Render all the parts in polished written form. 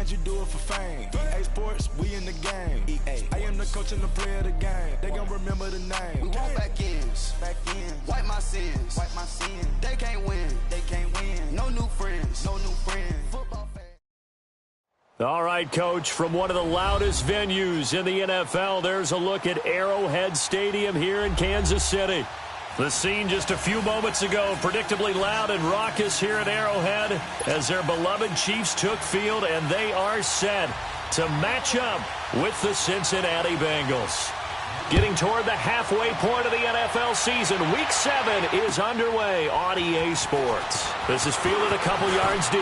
sometimes you do it for fame. EA Sports, we in the game. I am the coach and the player of the game. They gon' remember the name. We want back ends. Wipe my sins. They can't win. No new friends. Football fans. All right, Coach, from one of the loudest venues in the NFL, there's a look at Arrowhead Stadium here in Kansas City. The scene just a few moments ago, predictably loud and raucous here at Arrowhead as their beloved Chiefs took field, and they are set to match up with the Cincinnati Bengals. Getting toward the halfway point of the NFL season, Week 7 is underway on EA Sports. This is fielded a couple yards deep.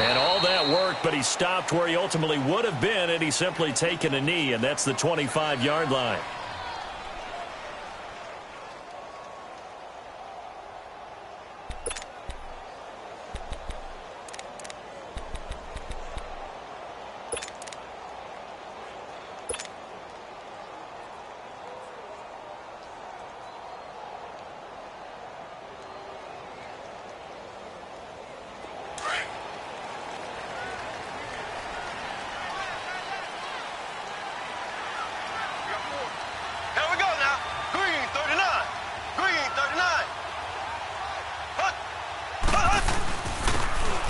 And all that work, but he stopped where he ultimately would have been had he simply taken a knee, and that's the 25-yard line.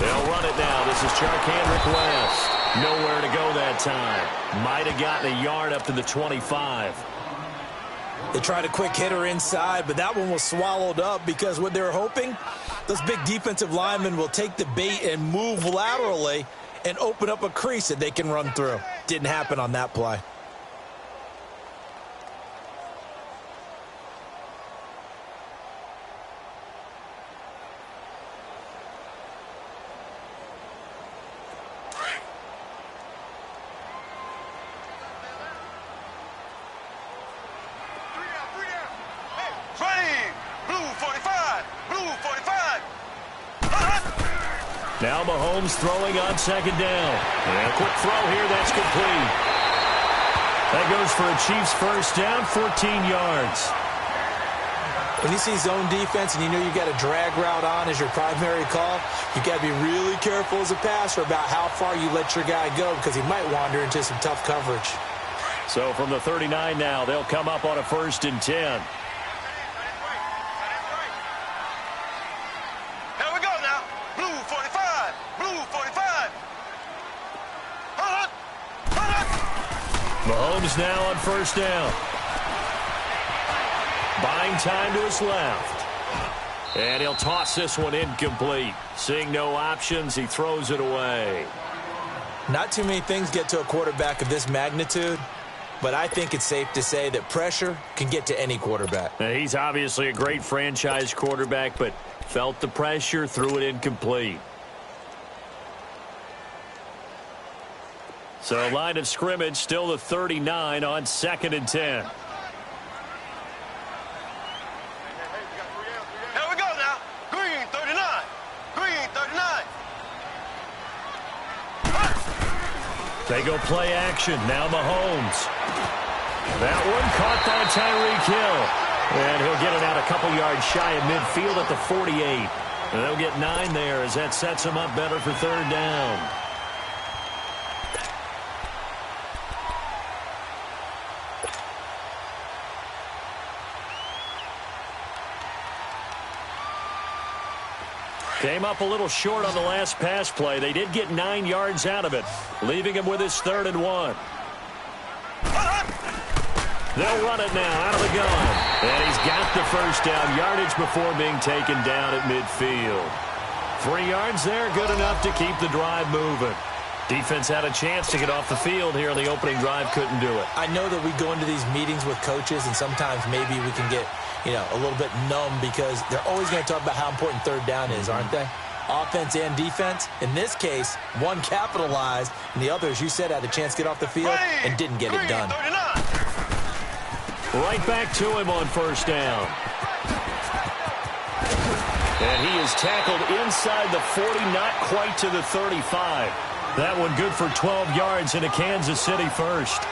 They'll run it now. This is Charcandrick West. Nowhere to go that time. Might have gotten a yard up to the 25. They tried a quick hitter inside, but that one was swallowed up because what they're hoping, those big defensive linemen will take the bait and move laterally and open up a crease that they can run through. Didn't happen on that play. Now Mahomes throwing on second down. And a quick throw here, that's complete. That goes for a Chiefs first down, 14 yards. When you see zone defense and you know you got a drag route on as your primary call, you got to be really careful as a passer about how far you let your guy go because he might wander into some tough coverage. So from the 39 now, they'll come up on a 1st and 10. Mahomes now on first down. Buying time to his left. And he'll toss this one incomplete. Seeing no options, he throws it away. Not too many things get to a quarterback of this magnitude, but I think it's safe to say that pressure can get to any quarterback. Now, he's obviously a great franchise quarterback, but felt the pressure, threw it incomplete. So line of scrimmage, still the 39 on 2nd and 10. Here we go now. Green 39. Green 39. They go play action. Now Mahomes. That one caught by Tyreek Hill. And he'll get it out a couple yards shy of midfield at the 48. And they'll get 9 there as that sets him up better for 3rd down. Came up a little short on the last pass play. They did get 9 yards out of it, leaving him with his 3rd and 1. They'll run it now out of the gun. And he's got the first down yardage before being taken down at midfield. 3 yards there, good enough to keep the drive moving. Defense had a chance to get off the field here on the opening drive, couldn't do it. I know that we go into these meetings with coaches, and sometimes maybe we can get a little bit numb because they're always going to talk about how important 3rd down is, aren't they? Offense and defense. In this case, one capitalized, and the other, as you said, had a chance to get off the field and didn't get it done. Right back to him on 1st down. And he is tackled inside the 40, not quite to the 35. That one good for 12 yards in a Kansas City first.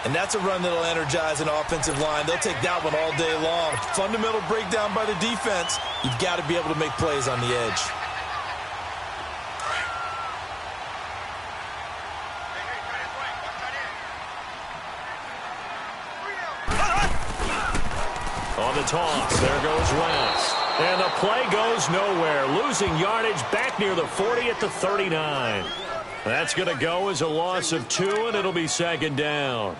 And that's a run that'll energize an offensive line. They'll take that one all day long. Fundamental breakdown by the defense. You've got to be able to make plays on the edge. On the toss, there goes West. And the play goes nowhere, losing yardage back near the 40 at the 39. That's going to go as a loss of 2, and it'll be second down.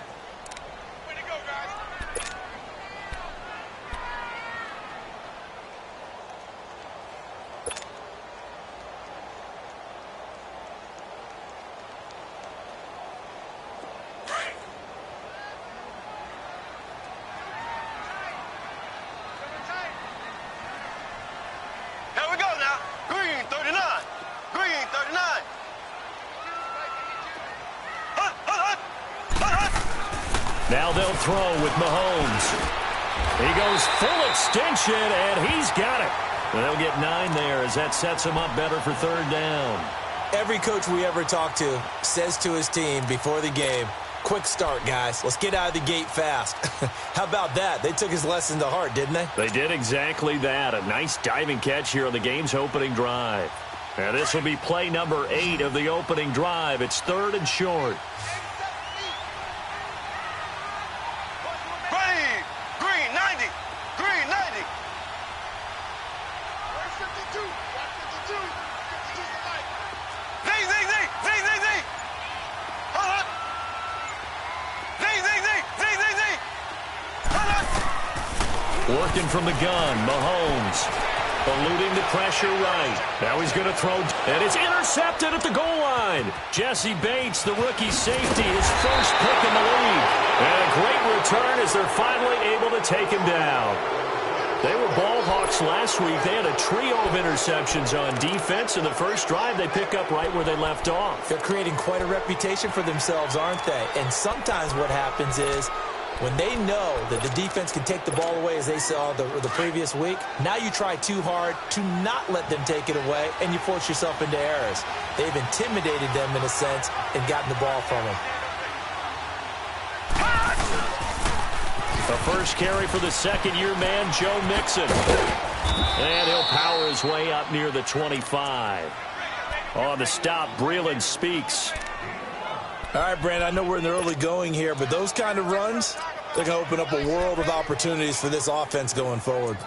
Now they'll throw with Mahomes. He goes full extension, and he's got it. And they'll get 9 there as that sets him up better for third down. Every coach we ever talk to says to his team before the game, quick start, guys. Let's get out of the gate fast. How about that? They took his lesson to heart, didn't they? They did exactly that. A nice diving catch here on the game's opening drive. And this will be play number 8 of the opening drive. It's 3rd and short. Working from the gun, Mahomes. Eluding the pressure right. Now he's going to throw, and it's intercepted at the goal line. Jesse Bates, the rookie safety, his first pick in the league. And a great return as they're finally able to take him down. They were ball hawks last week. They had a trio of interceptions on defense. In the first drive, they pick up right where they left off. They're creating quite a reputation for themselves, aren't they? And sometimes what happens is, when they know that the defense can take the ball away, as they saw the previous week, now you try too hard to not let them take it away, and you force yourself into errors. They've intimidated them in a sense and gotten the ball from them. The first carry for the second-year man, Joe Mixon. And he'll power his way up near the 25. On the stop, Breeland Speaks. All right, Brandon, I know we're in the early going here, but those kind of runs, they're going to open up a world of opportunities for this offense going forward.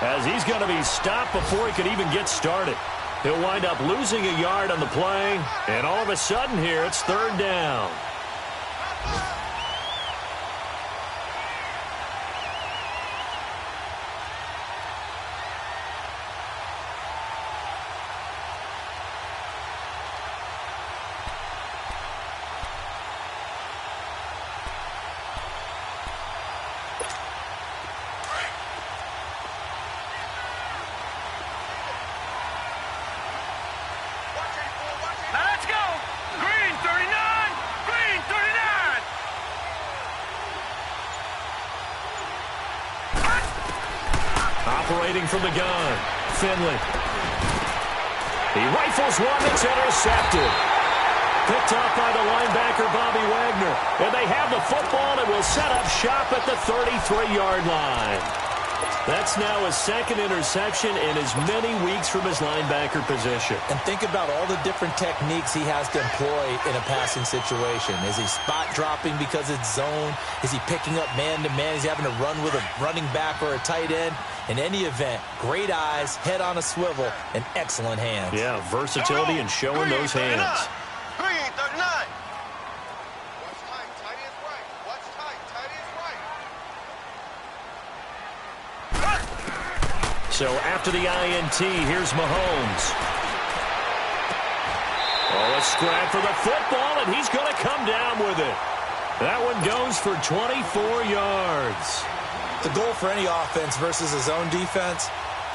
As he's going to be stopped before he could even get started. He'll wind up losing a yard on the play, and all of a sudden here, it's third down. Operating from the gun, Finley. He rifles one that's intercepted. Picked off by the linebacker, Bobby Wagner. And they have the football and will set up shop at the 33-yard line. That's now his second interception in as many weeks from his linebacker position. And think about all the different techniques he has to employ in a passing situation. Is he spot dropping because it's zone? Is he picking up man-to-man? Is he having to run with a running back or a tight end? In any event, great eyes, head on a swivel, and excellent hands. Yeah, versatility and showing those hands. Green, 39. So after the INT, here's Mahomes. Oh, a scrap for the football, and he's going to come down with it. That one goes for 24 yards. The goal for any offense versus a zone defense,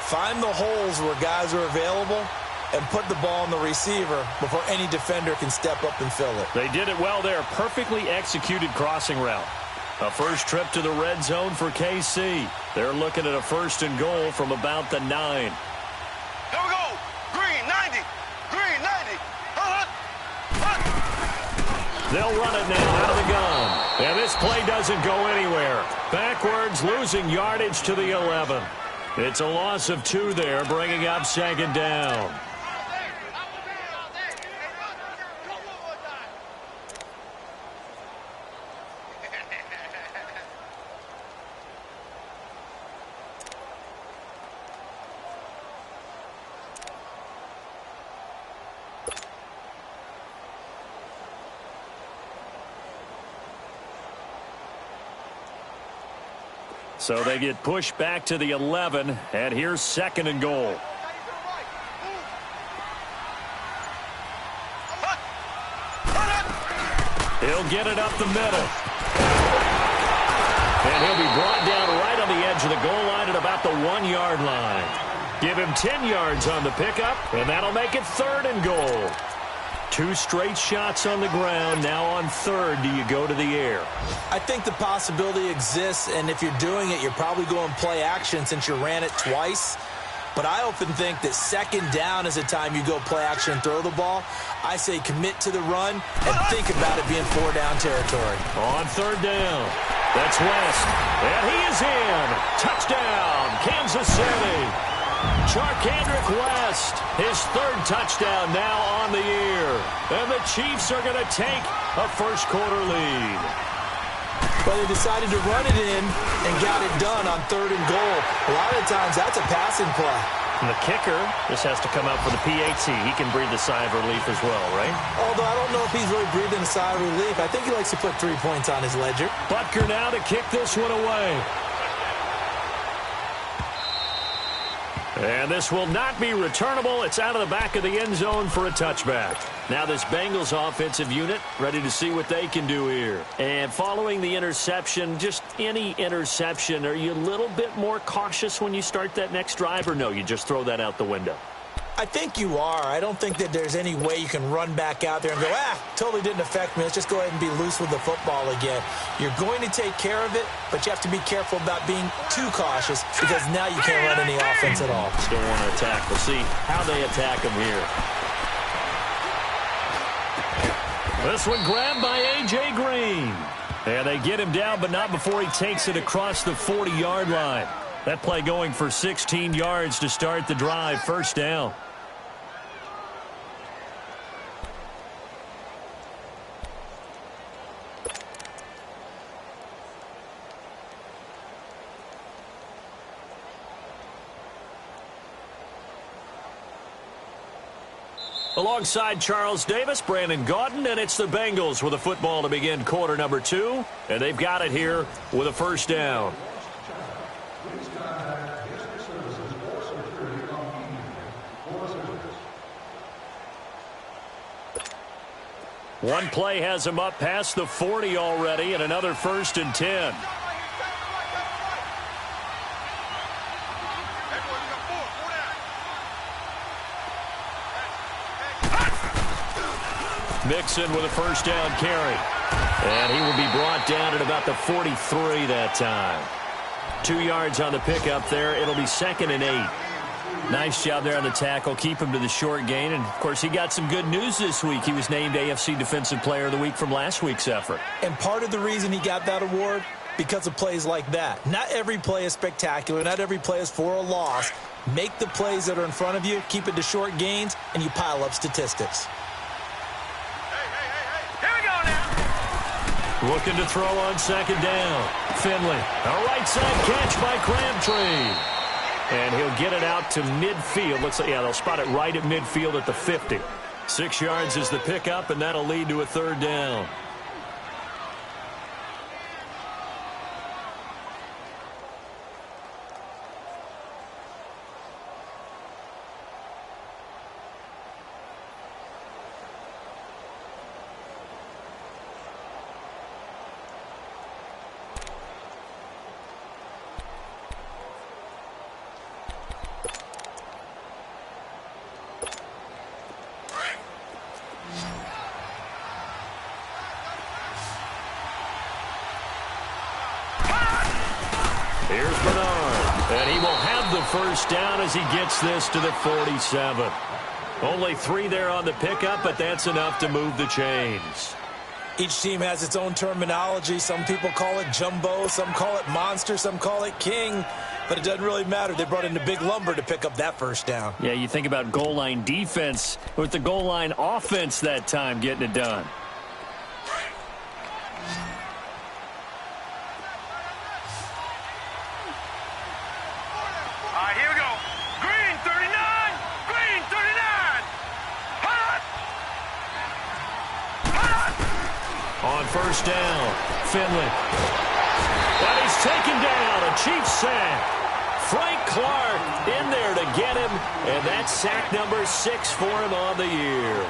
find the holes where guys are available and put the ball on the receiver before any defender can step up and fill it. They did it well there. Perfectly executed crossing route. A first trip to the red zone for KC. They're looking at a 1st and goal from about the 9. Here we go. Green 90. Green 90. They'll run it now out of the gun. And this play doesn't go anywhere. Backwards, losing yardage to the 11. It's a loss of 2 there, bringing up 2nd down. So they get pushed back to the 11, and here's 2nd and goal. He'll get it up the middle. And he'll be brought down right on the edge of the goal line at about the 1-yard line. Give him 10 yards on the pickup, and that'll make it 3rd and goal. 2 straight shots on the ground. Now on 3rd, do you go to the air? I think the possibility exists, and if you're doing it, you're probably going play action since you ran it twice. But I often think that 2nd down is a time you go play action and throw the ball. I say commit to the run and think about it being 4-down territory. On 3rd down, that's West. And he is in. Touchdown, Kansas City. Charcandrick West, his 3rd touchdown now on the year. And the Chiefs are going to take a first-quarter lead. Well, they decided to run it in and got it done on 3rd and goal. A lot of times, that's a passing play. And the kicker just has to come out for the PAT. He can breathe a sigh of relief as well, right? Although I don't know if he's really breathing a sigh of relief. I think he likes to put 3 points on his ledger. Butker now to kick this one away. And this will not be returnable. It's out of the back of the end zone for a touchback. Now this Bengals offensive unit ready to see what they can do here. And following the interception, just any interception, are you a little bit more cautious when you start that next drive, or no, you just throw that out the window? I think you are. I don't think that there's any way you can run back out there and go, totally didn't affect me. Let's just go ahead and be loose with the football again. You're going to take care of it, but you have to be careful about being too cautious because now you can't run any offense at all. Still want to attack. We'll see how they attack him here. This one grabbed by A.J. Green. And they get him down, but not before he takes it across the 40-yard line. That play going for 16 yards to start the drive. 1st down. Alongside Charles Davis, Brandon Gaudin, and it's the Bengals with a football to begin quarter number 2. And they've got it here with a 1st down. One play has him up past the 40 already, and another 1st and 10. Mixon with a 1st down carry. And he will be brought down at about the 43 that time. 2 yards on the pickup there. It'll be 2nd and 8. Nice job there on the tackle. Keep him to the short gain. And, of course, he got some good news this week. He was named AFC Defensive Player of the Week from last week's effort. And part of the reason he got that award, because of plays like that. Not every play is spectacular. Not every play is for a loss. Make the plays that are in front of you, keep it to short gains, and you pile up statistics. Looking to throw on 2nd down. Finley, a right side catch by Crabtree. And he'll get it out to midfield. Looks like, they'll spot it right at midfield at the 50. 6 yards is the pickup, and that'll lead to a 3rd down. Here's Bernard, and he will have the first down as he gets this to the 47. Only 3 there on the pickup, but that's enough to move the chains. Each team has its own terminology. Some people call it jumbo, some call it monster, some call it king. But it doesn't really matter. They brought in a big lumber to pick up that first down. Yeah, you think about goal line defense with the goal line offense that time getting it done. All right, here we go. Green 39. Green 39. Hot. On first down, Finley. And he's taken down, a Chiefs sack. Frank Clark in there to get him, and that's sack number 6 for him on the year.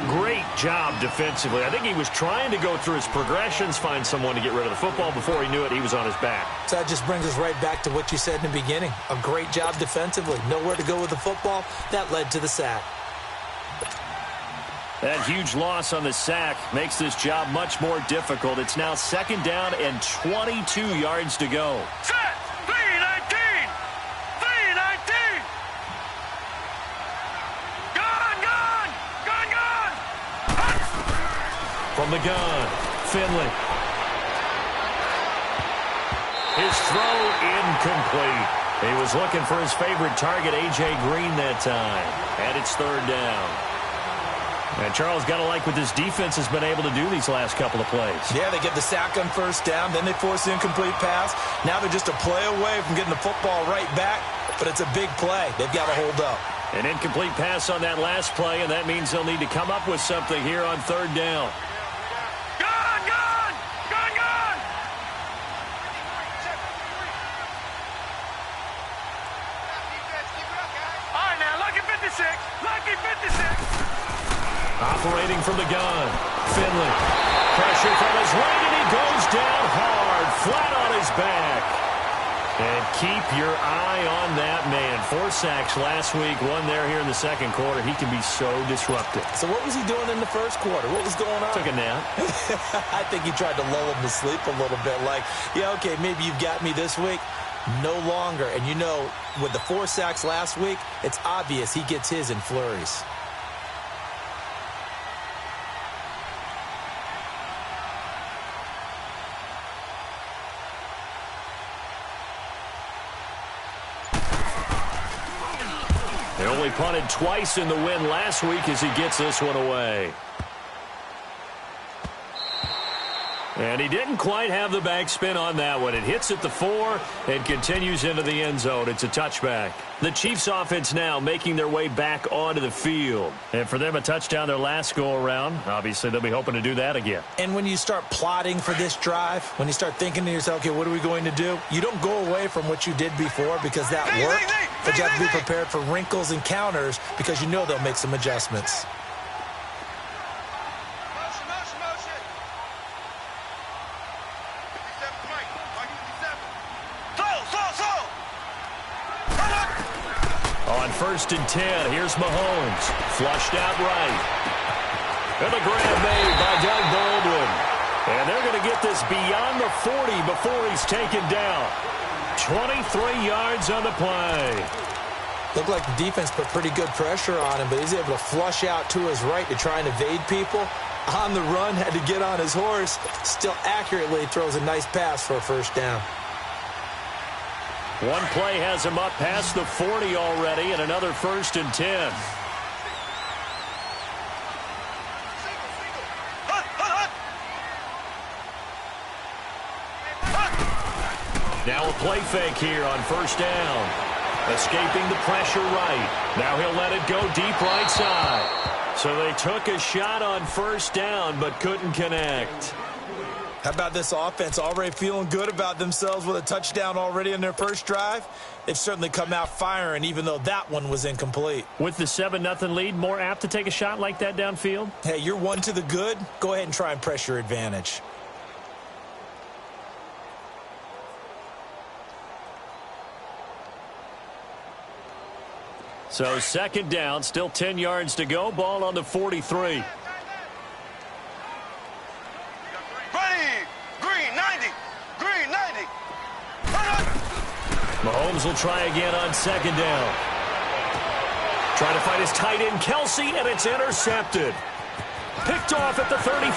Great job defensively. I think he was trying to go through his progressions, find someone to get rid of the football. Before he knew it, he was on his back. So that just brings us right back to what you said in the beginning. A great job defensively. Nowhere to go with the football. That led to the sack. That huge loss on the sack makes this job much more difficult. It's now 2nd down and 22 yards to go. Set. 319. 319. Gone. From the gun, Finley. His throw incomplete. He was looking for his favorite target, A.J. Green, that time. And it's 3rd down. And Charles, got to like what this defense has been able to do these last couple of plays. Yeah, they get the sack on first down, then they force the incomplete pass. Now they're just a play away from getting the football right back, but it's a big play. They've got to hold up. An incomplete pass on that last play, and that means they'll need to come up with something here on 3rd down. All right, now, lucky 56. Lucky 56. Operating from the gun, Finley. Pressure from his right, and he goes down hard, flat on his back. And keep your eye on that man. 4 sacks last week, 1 there here in the 2nd quarter. He can be so disruptive. So what was he doing in the 1st quarter? What was going on? Took a nap. I think he tried to lull him to sleep a little bit. Like, yeah, okay, maybe you've got me this week. No longer. And you know, with the 4 sacks last week, it's obvious he gets his in flurries. They only punted twice in the win last week as he gets this one away. And he didn't quite have the backspin on that one. It hits at the 4 and continues into the end zone. It's a touchback. The Chiefs offense now making their way back onto the field. And for them, a touchdown their last go-around. Obviously, they'll be hoping to do that again. And when you start plotting for this drive, when you start thinking to yourself, okay, what are we going to do? You don't go away from what you did before because that worked. But you have to be prepared for wrinkles and counters because you know they'll make some adjustments. On 1st and 10, here's Mahomes. Flushed out right. And the grab made by Doug Baldwin. And they're going to get this beyond the 40 before he's taken down. 23 yards on the play. Looked like the defense put pretty good pressure on him, but he's able to flush out to his right to try and evade people. On the run, had to get on his horse. Still accurately throws a nice pass for a first down. One play has him up past the 40 already, and another 1st and 10. Now a play fake here on 1st down. Escaping the pressure right. Now he'll let it go deep right side. So they took a shot on 1st down, but couldn't connect. How about this offense already feeling good about themselves with a touchdown already in their first drive? They've certainly come out firing, even though that one was incomplete. With the 7-0 lead, more apt to take a shot like that downfield? Hey, you're one to the good. Go ahead and try and press your advantage. So 2nd down, still 10 yards to go. Ball on the 43. Ready. Green 90. Green 90. Mahomes will try again on second down. Trying to find his tight end, Kelsey, and it's intercepted. Picked off at the 35.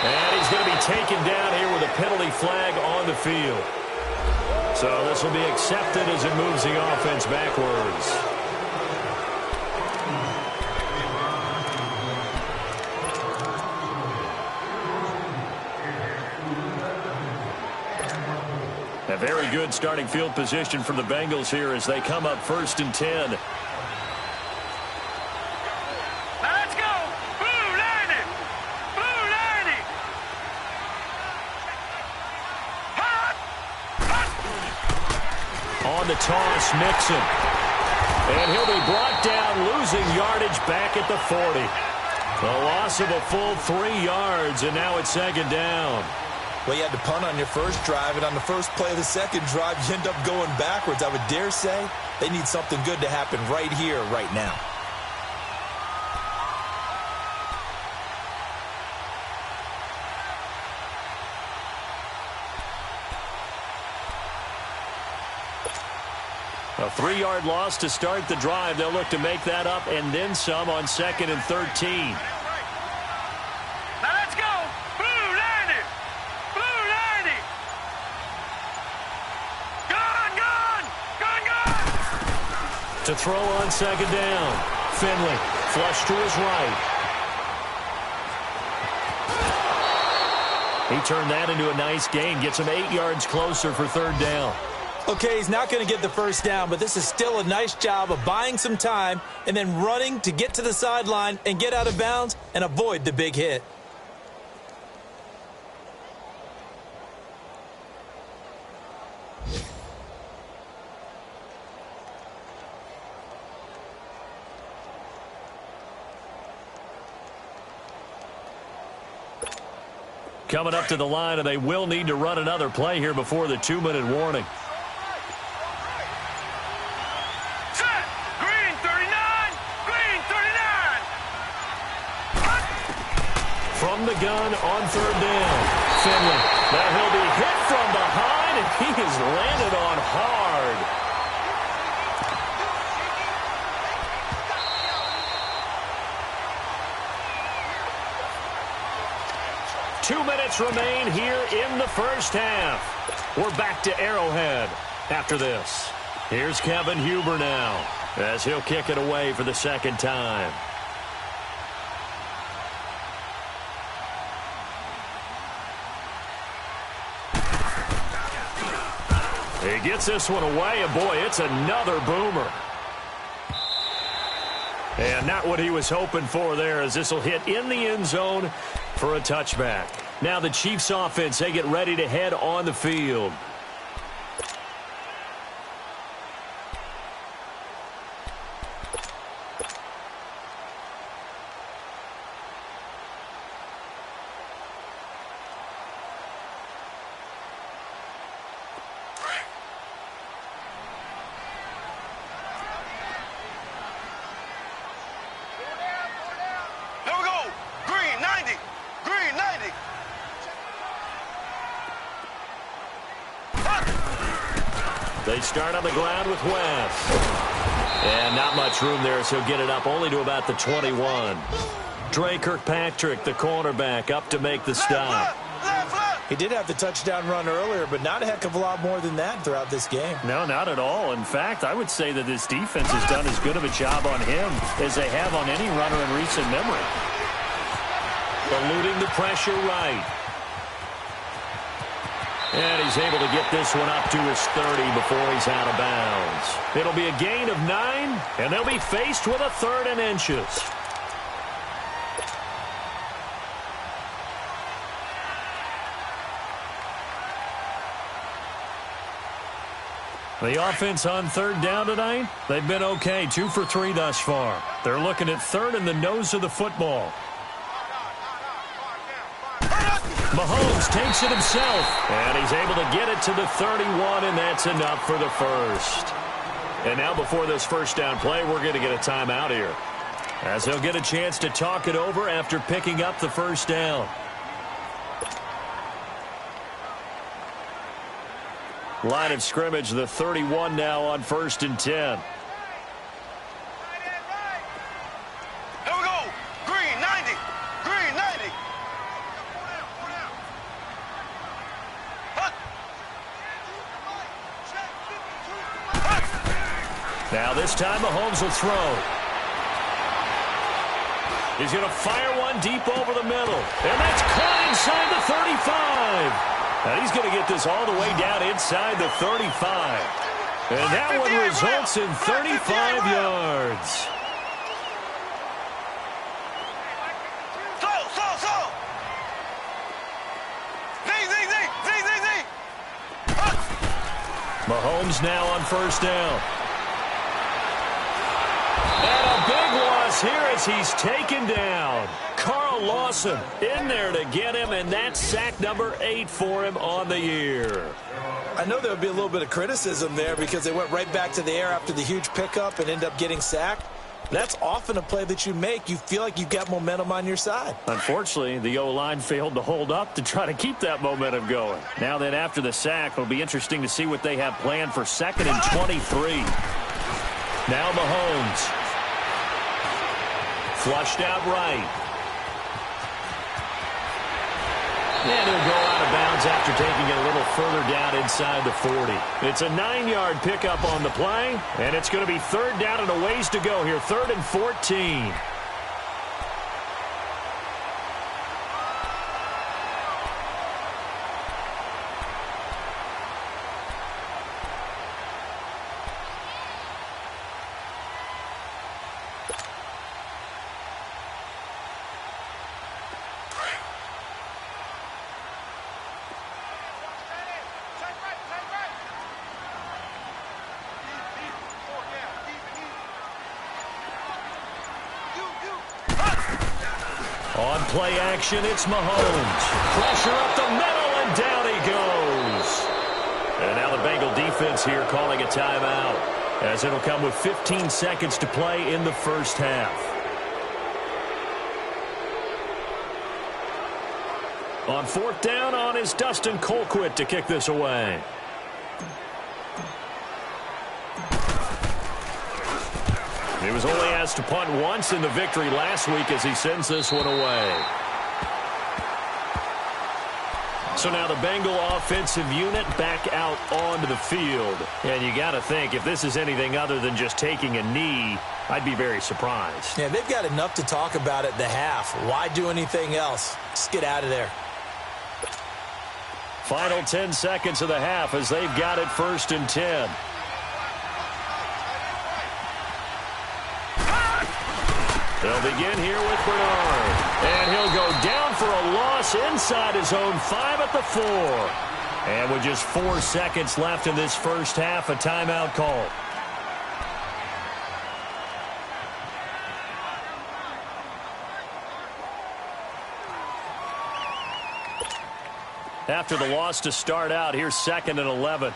And he's going to be taken down here with a penalty flag on the field. So this will be accepted as it moves the offense backwards. A very good starting field position for the Bengals here as they come up 1st and 10. Let's go! Blue 90! Blue 90! Hot! Hot! On the toss, Mixon. And he'll be brought down, losing yardage back at the 40. A loss of a full 3 yards, and now it's 2nd down. Well, you had to punt on your first drive, and on the first play of the second drive, you end up going backwards. I would dare say they need something good to happen right here, right now. A 3-yard loss to start the drive. They'll look to make that up and then some on 2nd and 13. Let's go! Blue 90! Blue 90! Gun! Gun! Gun! Gun! To throw on 2nd down. Finley, flush to his right. He turned that into a nice gain. Gets him 8 yards closer for 3rd down. Okay, he's not going to get the first down, but this is still a nice job of buying some time and then running to get to the sideline and get out of bounds and avoid the big hit. Coming up to the line, and they will need to run another play here before the 2-minute warning. Set! Green 39! Green 39! From the gun on 3rd down. Finley. Now he'll be hit from behind, and he has landed on hard. 2 minutes remain here in the first half. We're back to Arrowhead after this. Here's Kevin Huber now as he'll kick it away for the 2nd time. He gets this one away, and boy, it's another boomer. And not what he was hoping for there, as this will hit in the end zone for a touchback. Now the Chiefs offense, they get ready to head on the field. Here we go! Green 90! Green 90! They start on the ground with West. And not much room there, so get it up only to about the 21. Dre Kirkpatrick, the cornerback, up to make the stop. He did have the touchdown run earlier, but not a heck of a lot more than that throughout this game. No, not at all. In fact, I would say that this defense has done as good of a job on him as they have on any runner in recent memory. Eluding the pressure right. And he's able to get this one up to his 30 before he's out of bounds. It'll be a gain of 9, and they'll be faced with a 3rd and inches. The offense on 3rd down tonight, they've been okay, 2 for 3 thus far. They're looking at 3rd in the nose of the football. Mahomes takes it himself, and he's able to get it to the 31, and that's enough for the first. And now before this first down play, we're going to get a timeout here, as they'll get a chance to talk it over after picking up the first down. Line of scrimmage, the 31 now on 1st and 10. Here we go. Green 90. Green 90. Now this time Mahomes will throw. He's going to fire one deep over the middle. And that's caught inside the 35. And he's going to get this all the way down inside the 35. And that one results in 35 yards. Mahomes now on 1st down. And a big loss here as he's taken down. Carl Lawson in there to get him, and that's sack number 8 for him on the year. I know there would be a little bit of criticism there because they went right back to the air after the huge pickup and ended up getting sacked. That's often a play that you make. You feel like you've got momentum on your side. Unfortunately, the O-line failed to hold up to try to keep that momentum going. Now then, after the sack, it'll be interesting to see what they have planned for 2nd and 23. Now Mahomes. Flushed out right. And he'll go out of bounds after taking it a little further down inside the 40. It's a 9-yard pickup on the play, and it's going to be 3rd down and a ways to go here, 3rd and 14. On play action, it's Mahomes. Pressure up the middle, and down he goes. And now the Bengal defense here calling a timeout, as it'll come with 15 seconds to play in the first half. On 4th down on is Dustin Colquitt to kick this away. He was only asked to punt once in the victory last week as he sends this one away. So now the Bengal offensive unit back out onto the field. And you got to think, if this is anything other than just taking a knee, I'd be very surprised. Yeah, they've got enough to talk about at the half. Why do anything else? Just get out of there. Final 10 seconds of the half as they've got it 1st and 10. They'll begin here with Bernard. And he'll go down for a loss inside his own 5 at the 4. And with just 4 seconds left in this first half, a timeout call. After the loss to start out, here's 2nd and 11.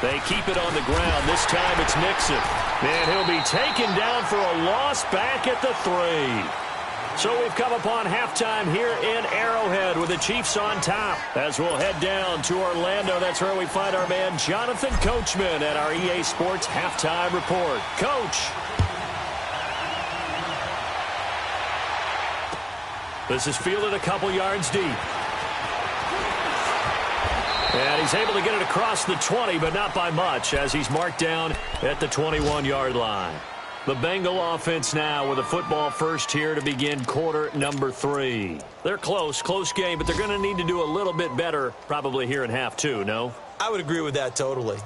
They keep it on the ground. This time it's Mixon. And he'll be taken down for a loss back at the 3. So we've come upon halftime here in Arrowhead with the Chiefs on top. As we'll head down to Orlando, that's where we find our man Jonathan Coachman at our EA Sports Halftime Report. Coach. This is fielded a couple yards deep. And he's able to get it across the 20, but not by much, as he's marked down at the 21-yard line. The Bengal offense now with a football first here to begin quarter number 3. They're close game, but they're going to need to do a little bit better probably here in half 2, no? I would agree with that totally.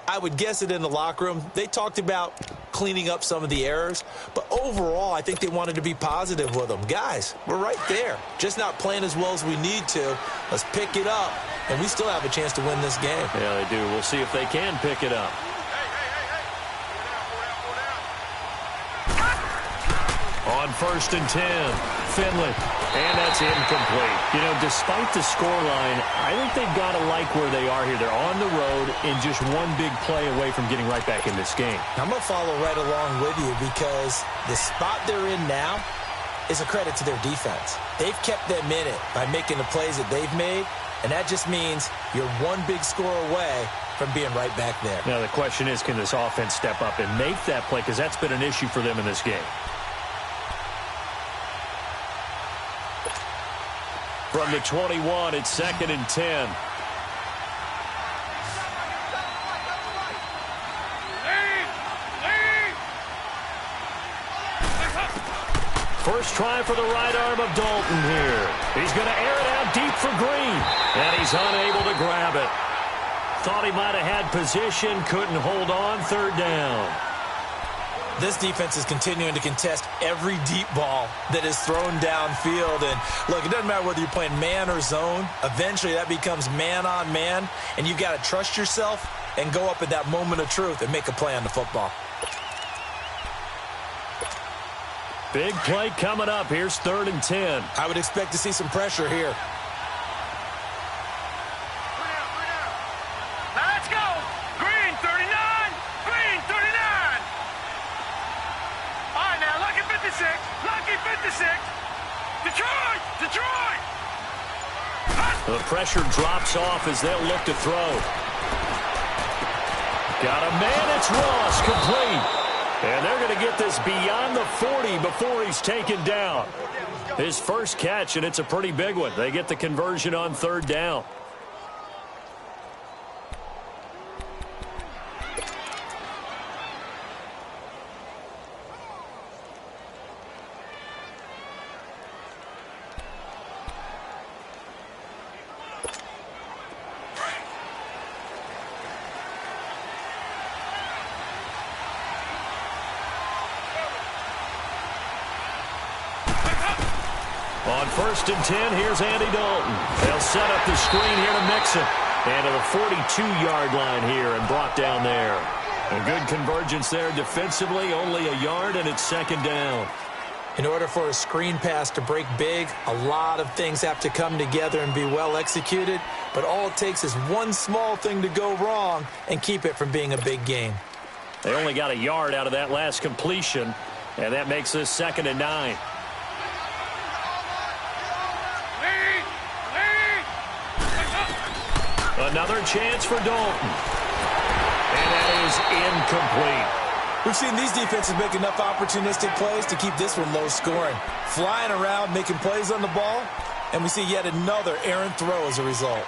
I would guess it in the locker room. They talked about cleaning up some of the errors, but overall I think they wanted to be positive with them. Guys, we're right there. Just not playing as well as we need to. Let's pick it up, and we still have a chance to win this game. Yeah, they do. We'll see if they can pick it up. On On 1st and 10, Finley. And that's incomplete. You know, despite the scoreline, I think they've got to like where they are here. They're on the road and just one big play away from getting right back in this game. I'm going to follow right along with you because the spot they're in now is a credit to their defense. They've kept them in it by making the plays that they've made, and that just means you're one big score away from being right back there. Now, the question is, can this offense step up and make that play? Because that's been an issue for them in this game. From the 21, it's 2nd and 10. First try for the right arm of Dalton here. He's going to air it out deep for Green. And he's unable to grab it. Thought he might have had position, couldn't hold on, 3rd down. This defense is continuing to contest every deep ball that is thrown downfield. And, look, it doesn't matter whether you're playing man or zone. Eventually that becomes man on man, and you've got to trust yourself and go up at that moment of truth and make a play on the football. Big play coming up. Here's 3rd and 10. I would expect to see some pressure here. Let's go. Green 39. Green 39. All right, now, lucky 56. Lucky 56. Detroit. Detroit. The pressure drops off as they'll look to throw. Got a man. It's Ross, complete. And they're going to get this beyond the 40 before he's taken down. His first catch, and it's a pretty big one. They get the conversion on 3rd down. On 1st and 10, here's Andy Dalton. They'll set up the screen here to Mixon. And to the 42-yard line here and brought down there. A good convergence there defensively, only a yard, and it's 2nd down. In order for a screen pass to break big, a lot of things have to come together and be well executed. But all it takes is one small thing to go wrong and keep it from being a big game. They only got a yard out of that last completion, and that makes this 2nd and 9. Another chance for Dalton. And that is incomplete. We've seen these defenses make enough opportunistic plays to keep this one low scoring. Flying around, making plays on the ball, and we see yet another errant throw as a result.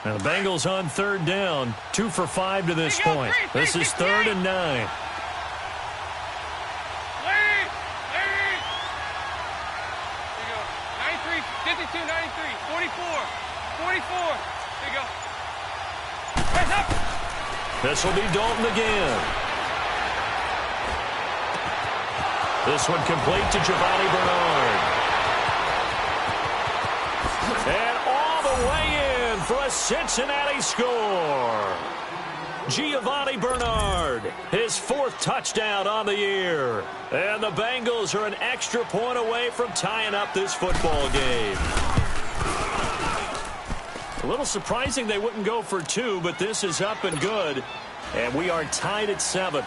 Now the Bengals on 3rd down, 2 for 5 to this point. This is 3rd and 9. This will be Dalton again. This one complete to Giovanni Bernard. And all the way in for a Cincinnati score. Giovanni Bernard, his 4th touchdown on the year. And the Bengals are an extra point away from tying up this football game. A little surprising they wouldn't go for 2, but this is up and good. And we are tied at 7.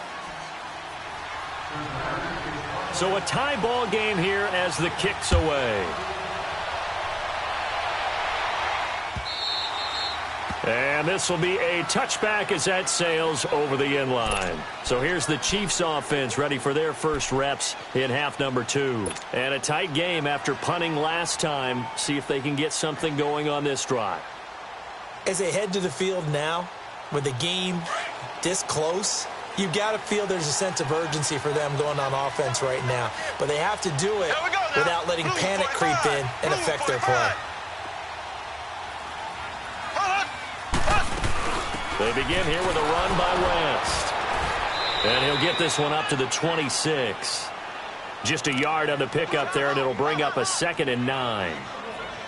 So a tie ball game here as the kick's away. And this will be a touchback as that sails over the end line. So here's the Chiefs offense ready for their first reps in half number 2. And a tight game after punting last time. See if they can get something going on this drive. As they head to the field now, with the game this close, you've got to feel there's a sense of urgency for them going on offense right now. But they have to do it without letting panic creep in and affect their play. They begin here with a run by West. And he'll get this one up to the 26. Just a yard on the pickup there, and it'll bring up a 2nd and 9.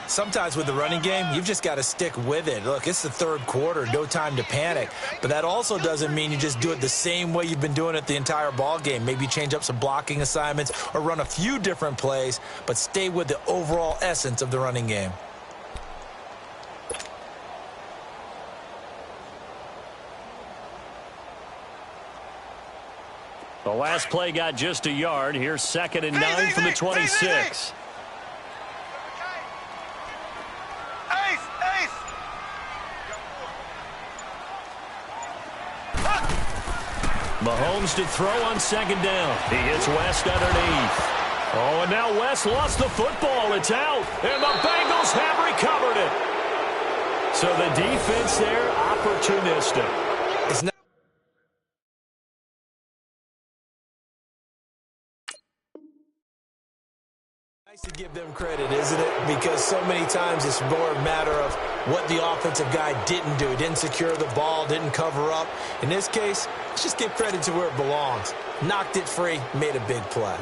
sometimes with the running game, you've just got to stick with it. Look, it's the third quarter, no time to panic. But that also doesn't mean you just do it the same way you've been doing it the entire ball game. Maybe change up some blocking assignments or run a few different plays, but stay with the overall essence of the running game. The last play got just a yard. Here's 2nd and 9 from the 26. Mahomes to throw on 2nd down. He hits West underneath. Oh, and now West lost the football. It's out, and the Bengals have recovered it. So the defense there, opportunistic. It's not nice to give them credit, isn't it? Because so many times it's more a matter of what the offensive guy didn't do. He didn't secure the ball, didn't cover up. In this case, let's just give credit to where it belongs. Knocked it free, made a big play.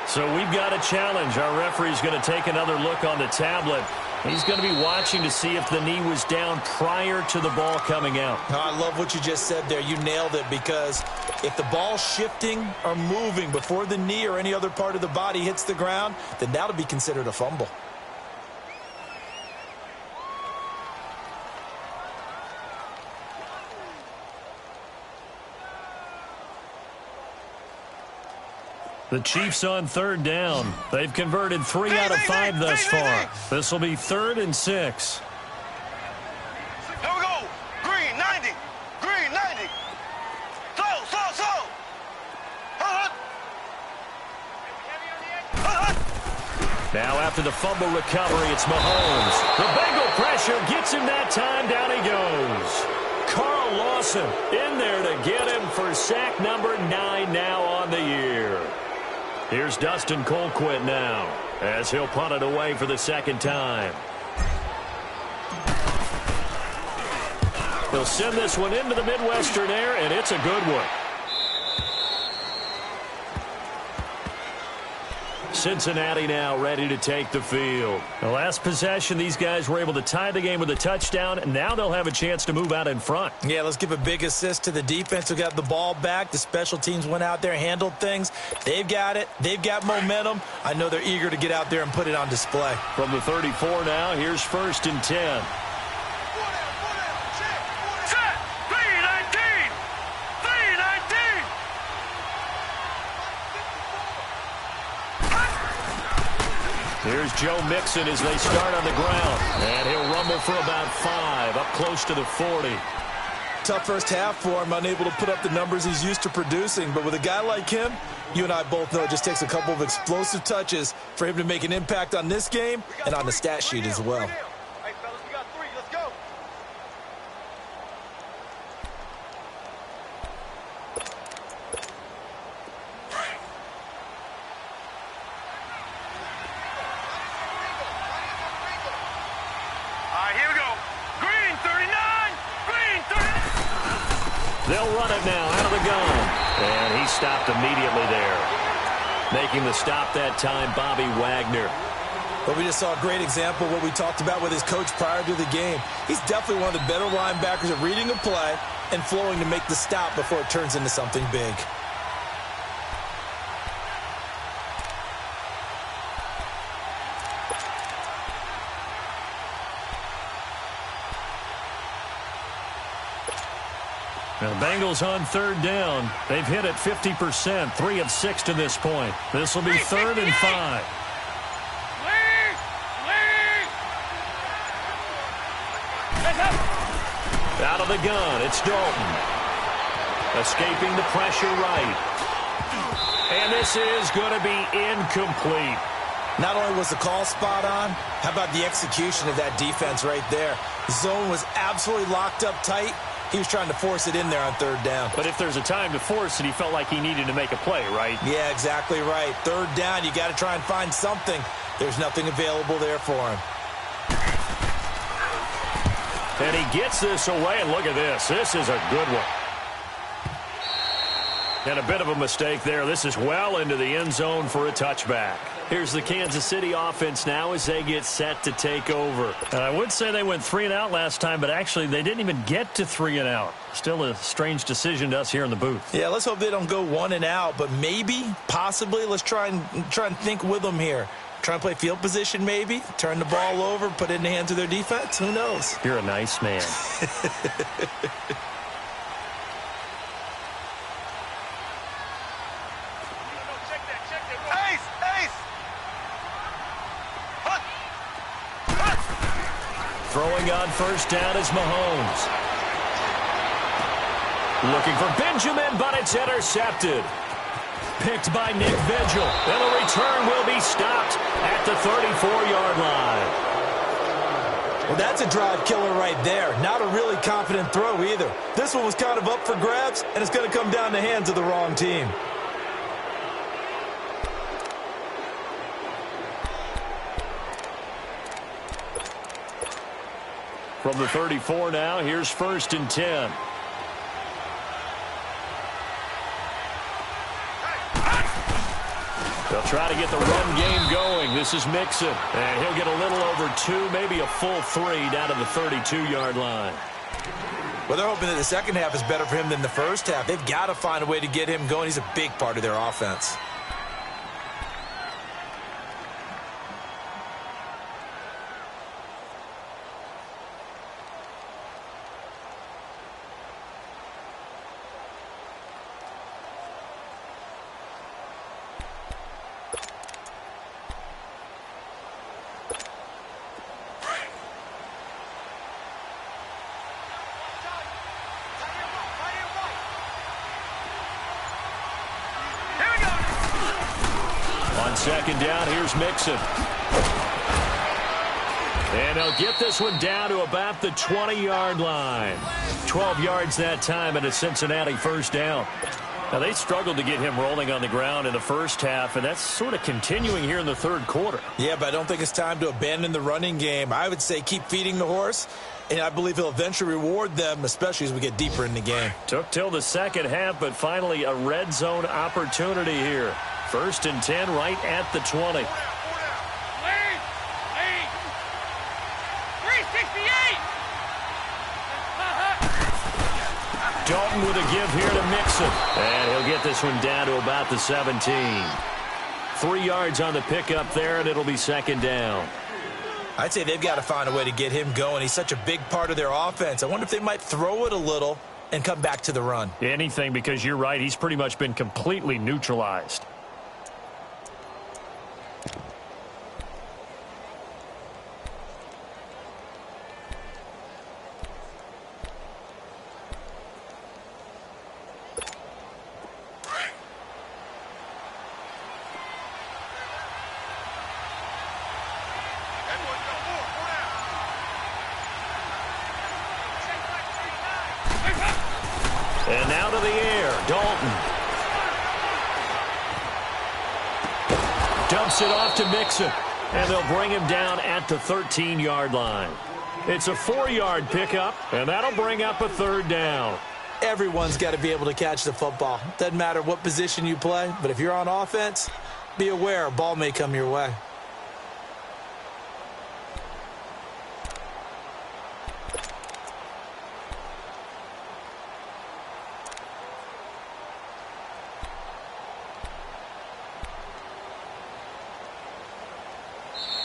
So we've got a challenge. Our referee's going to take another look on the tablet. He's going to be watching to see if the knee was down prior to the ball coming out. Oh, I love what you just said there. You nailed it, because if the ball's shifting or moving before the knee or any other part of the body hits the ground, then that'll be considered a fumble. The Chiefs on 3rd down. They've converted 3 out of 5 thus far. This will be 3rd and 6. Here we go. Green 90. Green 90. Slow. Now after the fumble recovery, it's Mahomes. The Bengal pressure gets him that time. Down he goes. Carl Lawson in there to get him for sack number 9 now on the year. Here's Dustin Colquitt now, as he'll punt it away for the 2nd time. He'll send this one into the Midwestern air, and it's a good one. Cincinnati now ready to take the field. The last possession, these guys were able to tie the game with a touchdown, and now they'll have a chance to move out in front. Yeah, let's give a big assist to the defense who got the ball back. The special teams went out there, handled things. They've got it. They've got momentum. I know they're eager to get out there and put it on display. From the 34 now, here's 1st and 10. Here's Joe Mixon as they start on the ground. And he'll rumble for about 5, up close to the 40. Tough first half for him, unable to put up the numbers he's used to producing. But with a guy like him, you and I both know it just takes a couple of explosive touches for him to make an impact on this game and on the stat sheet as well. Hey, fellas, we got 3. Let's go. Here we go. Green 39. Green 39. They'll run it now out of the gun. And he stopped immediately there. Making the stop that time, Bobby Wagner. But we just saw a great example of what we talked about with his coach prior to the game. He's definitely one of the better linebackers at reading a play and flowing to make the stop before it turns into something big. The Bengals on 3rd down. They've hit it 50%, 3 of 6 to this point. This will be 3rd and 5. Out of the gun, it's Dalton. Escaping the pressure right. And this is going to be incomplete. Not only was the call spot on, how about the execution of that defense right there? The zone was absolutely locked up tight. He was trying to force it in there on 3rd down. But if there's a time to force it, he felt like he needed to make a play, right? Yeah, exactly right. 3rd down, you got to try and find something. There's nothing available there for him. And he gets this away, and look at this. This is a good one. And a bit of a mistake there. This is well into the end zone for a touchback. Here's the Kansas City offense now as they get set to take over. And I would say they went 3 and out last time, but actually they didn't even get to 3 and out. Still a strange decision to us here in the booth. Yeah, let's hope they don't go 1 and out, but maybe, possibly, let's try and think with them here. Try and play field position maybe, turn the ball over, put it in the hands of their defense. Who knows? You're a nice man. Throwing on first down is Mahomes. Looking for Benjamin, but it's intercepted. Picked by Nick Vigil. And the return will be stopped at the 34-yard line. Well, that's a drive killer right there. Not a really confident throw either. This one was kind of up for grabs, and it's going to come down the hands of the wrong team. From the 34 now, here's 1st and 10. They'll try to get the run game going. This is Mixon. And he'll get a little over 2, maybe a full 3 down to the 32-yard line. Well, they're hoping that the second half is better for him than the first half. They've got to find a way to get him going. He's a big part of their offense. Second down, here's Mixon. And they'll get this one down to about the 20-yard line. 12 yards that time and a Cincinnati first down. Now, they struggled to get him rolling on the ground in the first half, and that's sort of continuing here in the third quarter. Yeah, but I don't think it's time to abandon the running game. I would say keep feeding the horse, and I believe he'll eventually reward them, especially as we get deeper in the game. Took till the second half, but finally a red zone opportunity here. 1st and 10 right at the 20. 368. Dalton with a give here to Mixon. And he'll get this one down to about the 17. 3 yards on the pickup there, and it'll be second down. I'd say they've got to find a way to get him going. He's such a big part of their offense. I wonder if they might throw it a little and come back to the run. Anything, because you're right. He's pretty much been completely neutralized. And now to the air, Dalton. Dumps it off to Mixon. And they'll bring him down at the 13-yard line. It's a 4-yard pickup, and that'll bring up a third down. Everyone's got to be able to catch the football. Doesn't matter what position you play, but if you're on offense, be aware a ball may come your way.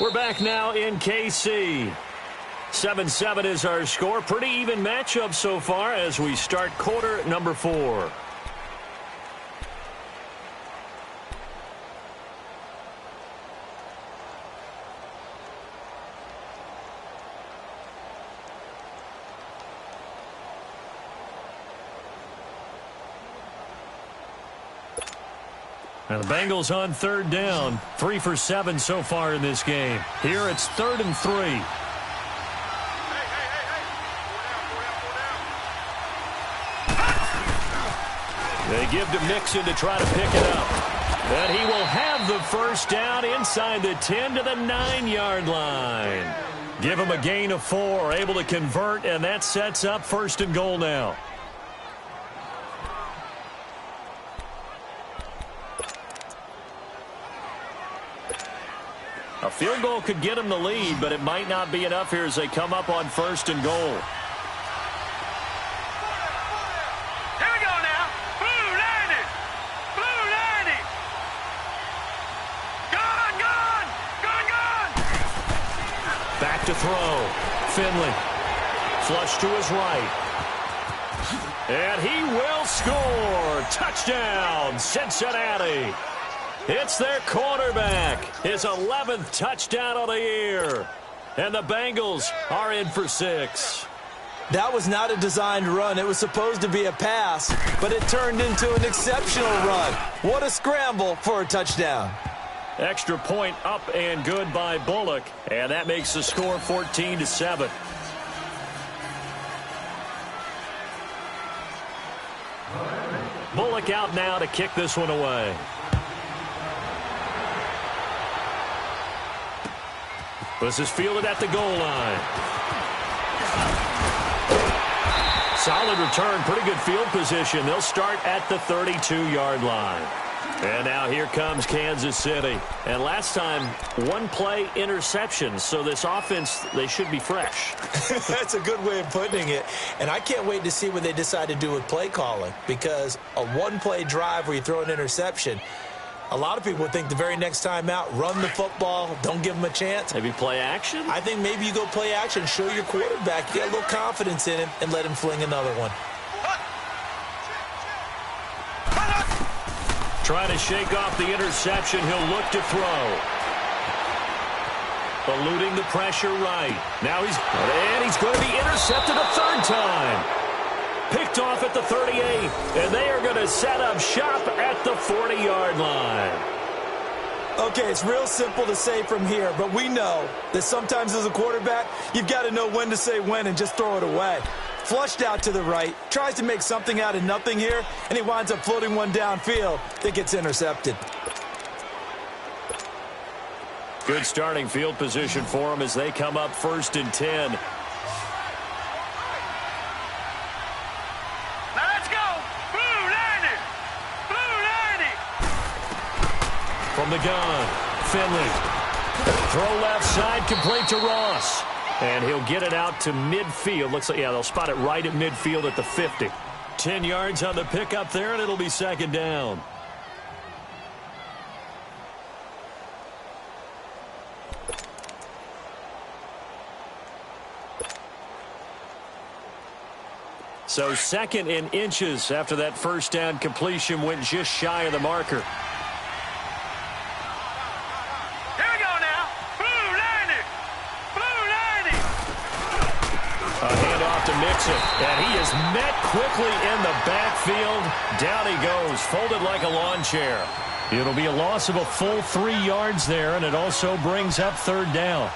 We're back now in KC. 7-7 is our score. Pretty even matchup so far as we start quarter number 4. And the Bengals on third down. 3 for 7 so far in this game. Here it's 3rd and 3. They give to Mixon to try to pick it up. And he will have the first down inside the 10 to the 9-yard line. Give him a gain of 4, able to convert, and that sets up 1st and goal now. A field goal could get them the lead, but it might not be enough here as they come up on 1st and goal. Here we go now. Blue 90. Blue 90. Gone, gone. Gone, gone. Back to throw. Finley. Flush to his right. And he will score. Touchdown, Cincinnati. It's their quarterback. His 11th touchdown of the year. And the Bengals are in for 6. That was not a designed run. It was supposed to be a pass, but it turned into an exceptional run. What a scramble for a touchdown. Extra point up and good by Bullock. And that makes the score 14-7. Bullock out now to kick this one away. This is fielded at the goal line. Solid return, pretty good field position. They'll start at the 32-yard line. And now here comes Kansas City. And last time, one play interception. So this offense, they should be fresh. That's a good way of putting it. And I can't wait to see what they decide to do with play calling. Because a one-play drive where you throw an interception, a lot of people would think the very next time out, run the football, don't give them a chance. Maybe play action? I think maybe you go play action, show your quarterback, you get a little confidence in him, and let him fling another one. Trying to shake off the interception. He'll look to throw. Eluding the pressure right. Now he's going to be intercepted a 3rd time. Picked off at the 38, and they are going to set up shop at the 40-yard line. Okay, it's real simple to say from here, but we know that sometimes as a quarterback, you've got to know when to say when and just throw it away. Flushed out to the right, tries to make something out of nothing here, and he winds up floating one downfield that gets intercepted. Good starting field position for them as they come up 1st and 10. From the gun, Finley. Throw left side, complete to Ross. And he'll get it out to midfield. Looks like, yeah, they'll spot it right at midfield at the 50. 10 yards on the pickup there, and it'll be 2nd down. So 2nd and inches after that 1st down completion went just shy of the marker. And he is met quickly in the backfield. Down he goes, folded like a lawn chair. It'll be a loss of a full 3 yards there, and it also brings up 3rd down.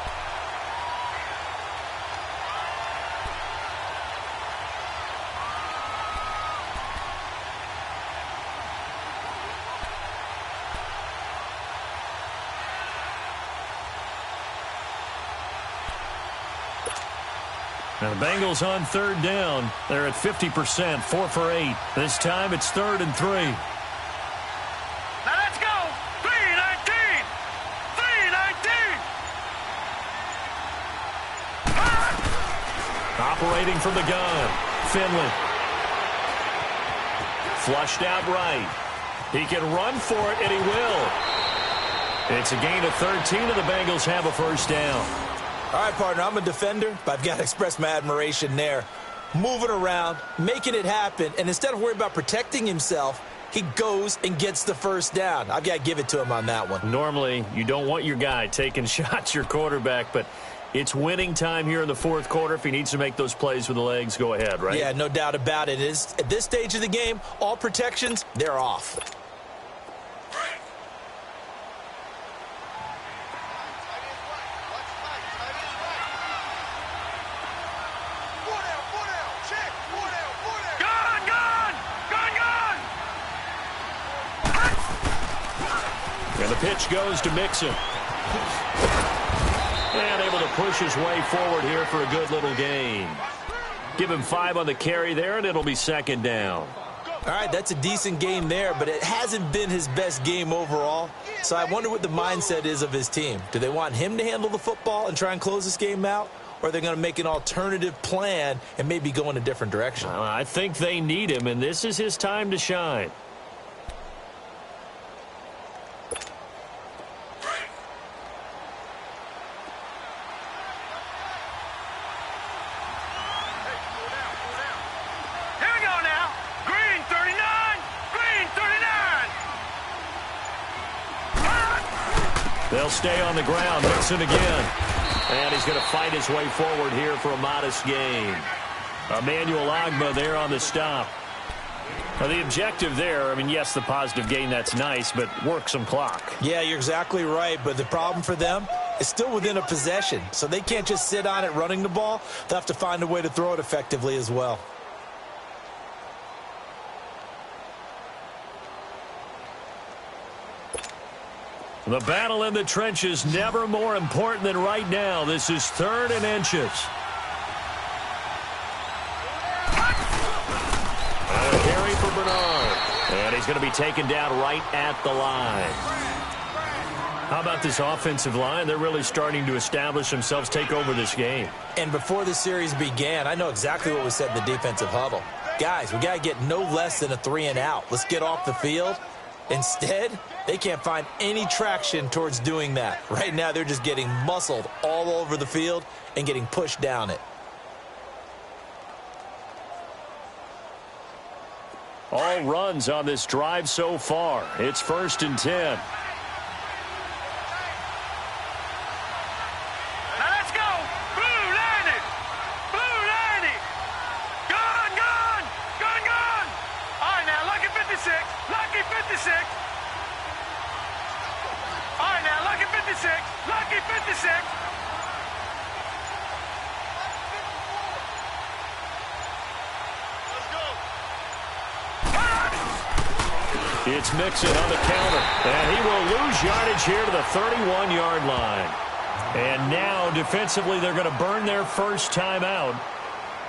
Now the Bengals on 3rd down. They're at 50%, 4 for 8. This time it's 3rd and 3. Now let's go. 3-19. 3-19. Operating from the gun. Finley. Flushed out right. He can run for it, and he will. It's a gain of 13, and the Bengals have a 1st down. All right, partner, I'm a defender, but I've got to express my admiration there. Moving around, making it happen, and instead of worrying about protecting himself, he goes and gets the 1st down. I've got to give it to him on that one. Normally, you don't want your guy taking shots, your quarterback, but it's winning time here in the 4th quarter. If he needs to make those plays with the legs, go ahead, right? Yeah, no doubt about it. At this stage of the game, all protections, they're off. And the pitch goes to Mixon. And able to push his way forward here for a good little gain. Give him 5 on the carry there, and it'll be 2nd down. All right, that's a decent game there, but it hasn't been his best game overall. So I wonder what the mindset is of his team. Do they want him to handle the football and try and close this game out? Or are they going to make an alternative plan and maybe go in a different direction? I think they need him, and this is his time to shine. They'll stay on the ground. Mixon again. And he's going to fight his way forward here for a modest gain. Emmanuel Ogbah there on the stop. Now, the objective there, I mean, yes, the positive gain, that's nice, but work some clock. Yeah, you're exactly right, but the problem for them is still within a possession. So they can't just sit on it running the ball. They'll have to find a way to throw it effectively as well. The battle in the trenches never more important than right now. This is 3rd and inches. And a carry for Bernard. And he's going to be taken down right at the line. How about this offensive line? They're really starting to establish themselves, take over this game. And before the series began, I know exactly what was said in the defensive huddle. Guys, we got to get no less than a 3-and-out. Let's get off the field. Instead, they can't find any traction towards doing that. Right now, they're just getting muscled all over the field and getting pushed down it. All runs on this drive so far. It's 1st and 10. Now let's go. Blue landed. Blue landed. Gun, gun. Gun, gun. All right, now, lucky 56. Lucky 56. All right, now, lucky 56. Lucky 56. Let's go. It's Mixon on the counter, and he will lose yardage here to the 31-yard line. And now, defensively, they're going to burn their first timeout.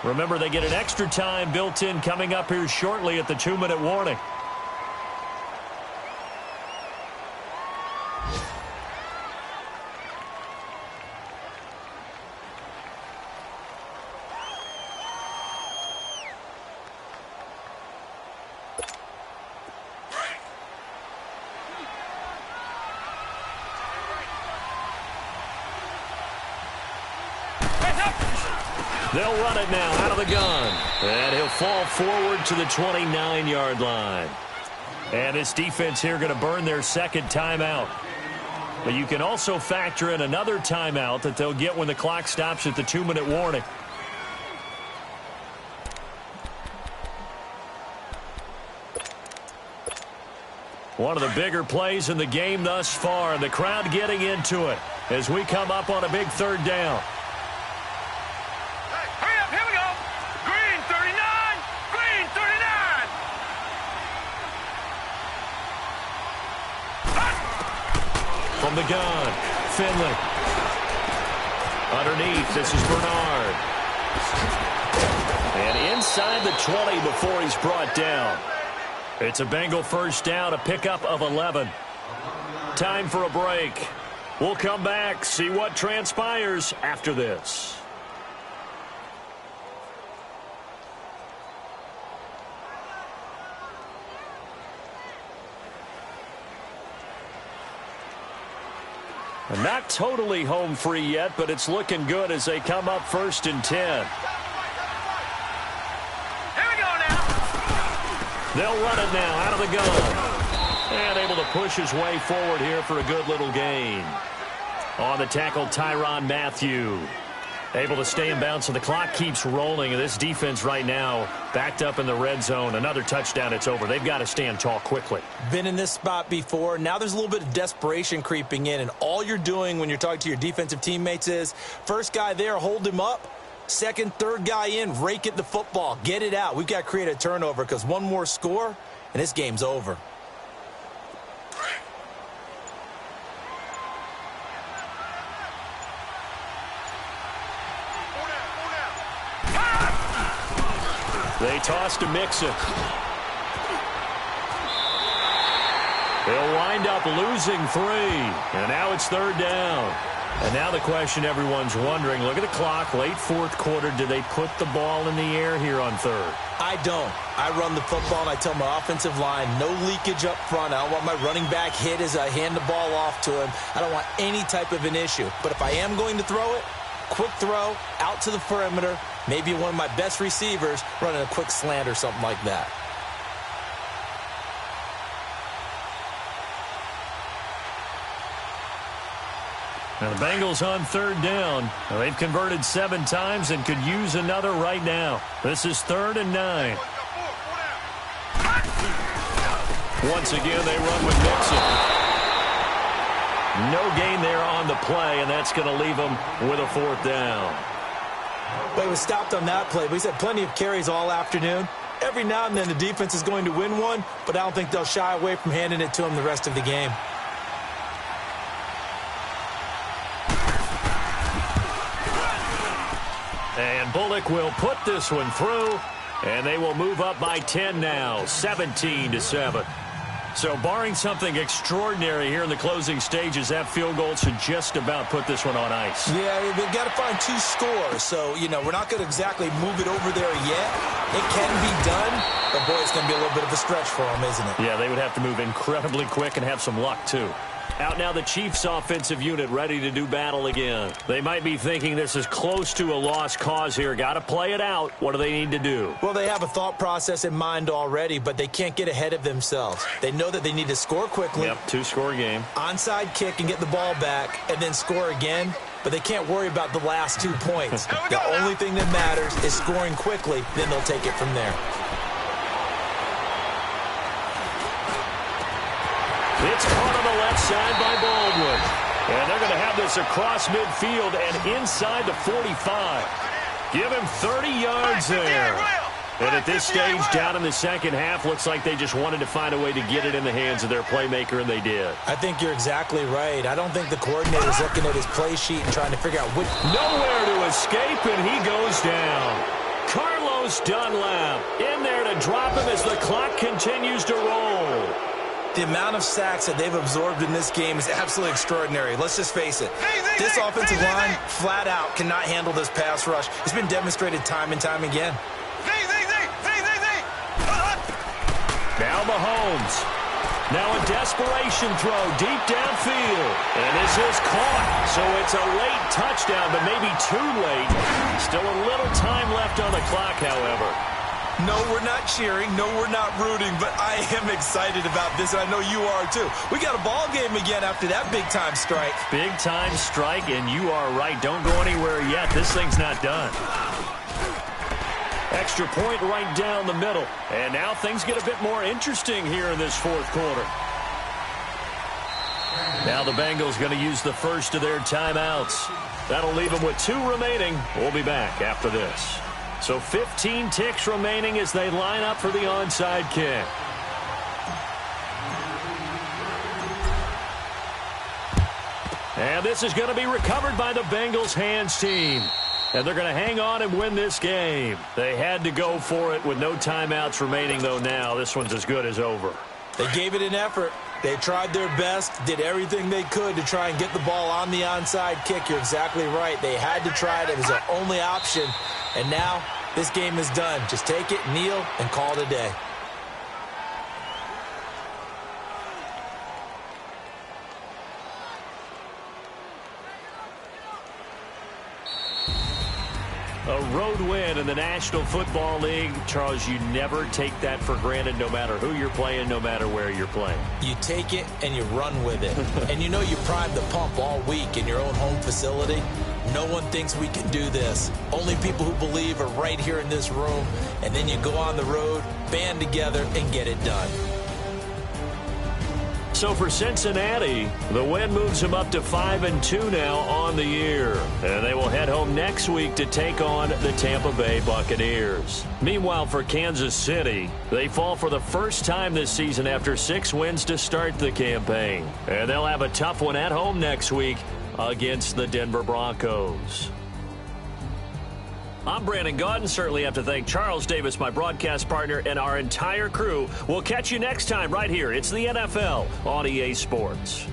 Remember, they get an extra time built in coming up here shortly at the 2-minute warning. They'll run it now out of the gun. And he'll fall forward to the 29-yard line. And this defense here going to burn their second timeout. But you can also factor in another timeout that they'll get when the clock stops at the 2-minute warning. One of the bigger plays in the game thus far, and the crowd getting into it as we come up on a big 3rd down. From the gun, Finley. Underneath, this is Bernard. And inside the 20 before he's brought down. It's a Bengal first down, a pickup of 11. Time for a break. We'll come back, see what transpires after this. And not totally home free yet, but it's looking good as they come up 1st and 10. Here we go now. They'll run it now out of the gun. And able to push his way forward here for a good little gain. On the tackle, Tyrann Mathieu. Able to stay in bounds, so the clock keeps rolling. And this defense right now backed up in the red zone. Another touchdown, it's over. They've got to stand tall quickly. Been in this spot before. Now there's a little bit of desperation creeping in. And all you're doing when you're talking to your defensive teammates is, first guy there, hold him up. Second, third guy in, rake at the football. Get it out. We've got to create a turnover because one more score, and this game's over. They toss to Mixon. They'll wind up losing 3. And now it's 3rd down. And now the question everyone's wondering, look at the clock, late 4th quarter, do they put the ball in the air here on 3rd? I don't. I run the football, and I tell my offensive line, no leakage up front. I don't want my running back hit as I hand the ball off to him. I don't want any type of an issue. But if I am going to throw it, quick throw, out to the perimeter, maybe one of my best receivers running a quick slant or something like that. Now the Bengals on 3rd down. Now they've converted 7 times and could use another right now. This is 3rd and 9. Once again, they run with Mixon. No gain there on the play, and that's going to leave them with a 4th down. Well, he was stopped on that play, but he's had plenty of carries all afternoon. Every now and then the defense is going to win one, but I don't think they'll shy away from handing it to him the rest of the game. And Bullock will put this one through, and they will move up by 10 now, 17-7. So barring something extraordinary here in the closing stages, that field goal should just about put this one on ice. Yeah, they've got to find 2 scores. So, we're not going to exactly move it over there yet. It can be done, but, boy, it's going to be a little bit of a stretch for them, isn't it? Yeah, they would have to move incredibly quick and have some luck, too. Out now the Chiefs offensive unit ready to do battle again. They might be thinking this is close to a lost cause here. Got to play it out. What do they need to do? Well, they have a thought process in mind already, but they can't get ahead of themselves. They know that they need to score quickly. Yep, 2-score game. Onside kick and get the ball back and then score again, but they can't worry about the last 2 points. The only thing that matters is scoring quickly, then they'll take it from there. It's caught on the left side by Baldwin. And they're going to have this across midfield and inside the 45. Give him 30 yards there. And at this stage, down in the second half, looks like they just wanted to find a way to get it in the hands of their playmaker, and they did. I think you're exactly right. I don't think the coordinator's looking at his play sheet and trying to figure out which... Nowhere to escape, and he goes down. Carlos Dunlap in there to drop him as the clock continues to roll. The amount of sacks that they've absorbed in this game is absolutely extraordinary. Let's just face it. This offensive line, flat out, cannot handle this pass rush. It's been demonstrated time and time again. Now Mahomes. Now a desperation throw deep downfield. And this is caught. So it's a late touchdown, but maybe too late. Still a little time left on the clock, however. No, we're not cheering. No, we're not rooting. But I am excited about this, and I know you are too. We got a ball game again after that big-time strike. Big-time strike, and you are right. Don't go anywhere yet. This thing's not done. Extra point right down the middle. And now things get a bit more interesting here in this 4th quarter. Now the Bengals going to use the first of their timeouts. That'll leave them with 2 remaining. We'll be back after this. So 15 ticks remaining as they line up for the onside kick. And this is going to be recovered by the Bengals hands team. And they're going to hang on and win this game. They had to go for it with no timeouts remaining, though, now. This one's as good as over. They gave it an effort. They tried their best, did everything they could to try and get the ball on the onside kick. You're exactly right. They had to try it. It was their only option. And now this game is done. Just take it, kneel, and call it a day. A road win in the National Football League. Charles, you never take that for granted no matter who you're playing, no matter where you're playing. You take it and you run with it. And you know you primed the pump all week in your own home facility. No one thinks we can do this. Only people who believe are right here in this room. And then you go on the road, band together, and get it done. So for Cincinnati, the win moves them up to 5-2 now on the year. And they will head home next week to take on the Tampa Bay Buccaneers. Meanwhile, for Kansas City, they fall for the first time this season after 6 wins to start the campaign. And they'll have a tough one at home next week against the Denver Broncos. I'm Brandon Gaudin. Certainly have to thank Charles Davis, my broadcast partner, and our entire crew. We'll catch you next time right here. It's the NFL on EA Sports.